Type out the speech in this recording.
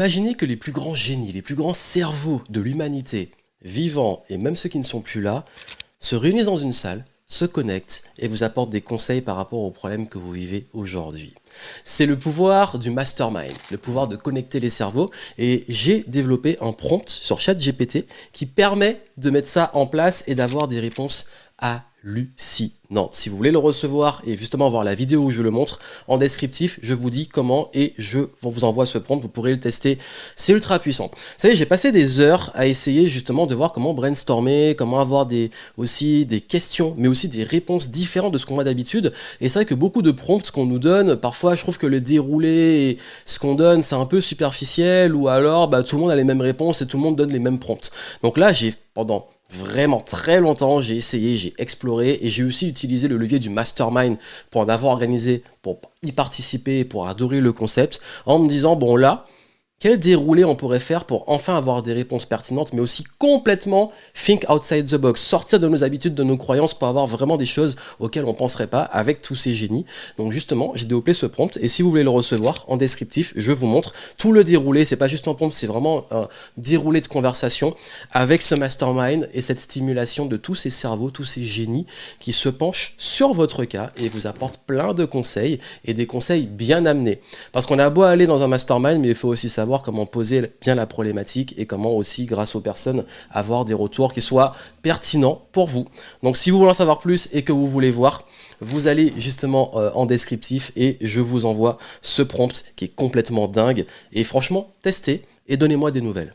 Imaginez que les plus grands génies, les plus grands cerveaux de l'humanité, vivants et même ceux qui ne sont plus là, se réunissent dans une salle, se connectent et vous apportent des conseils par rapport aux problèmes que vous vivez aujourd'hui. C'est le pouvoir du mastermind, le pouvoir de connecter les cerveaux, et j'ai développé un prompt sur ChatGPT qui permet de mettre ça en place et d'avoir des réponses hallucinantes. Si vous voulez le recevoir et justement voir la vidéo où je le montre, en descriptif, je vous dis comment et je vous envoie ce prompt, vous pourrez le tester, c'est ultra puissant. Vous savez, j'ai passé des heures à essayer justement de voir comment brainstormer, comment avoir aussi des questions, mais aussi des réponses différentes de ce qu'on a d'habitude. Et c'est vrai que beaucoup de prompts qu'on nous donne, parfois je trouve que le déroulé et ce qu'on donne, c'est un peu superficiel, ou alors tout le monde a les mêmes réponses et tout le monde donne les mêmes prompts. Donc là, pendant vraiment très longtemps, j'ai essayé, j'ai exploré et j'ai aussi utilisé le levier du mastermind pour en avoir organisé, pour y participer, pour adorer le concept, en me disant, bon là, quel déroulé on pourrait faire pour enfin avoir des réponses pertinentes, mais aussi complètement think outside the box, sortir de nos habitudes, de nos croyances pour avoir vraiment des choses auxquelles on ne penserait pas avec tous ces génies. Donc justement, j'ai développé ce prompt et si vous voulez le recevoir en descriptif, je vous montre tout le déroulé. C'est pas juste un prompt, c'est vraiment un déroulé de conversation avec ce mastermind et cette stimulation de tous ces cerveaux, tous ces génies qui se penchent sur votre cas et vous apportent plein de conseils et des conseils bien amenés. Parce qu'on a beau aller dans un mastermind, mais il faut aussi savoir comment poser bien la problématique et comment aussi, grâce aux personnes, avoir des retours qui soient pertinents pour vous. Donc si vous voulez en savoir plus et que vous voulez voir, vous allez justement en descriptif et je vous envoie ce prompt qui est complètement dingue. Et franchement, testez et donnez-moi des nouvelles.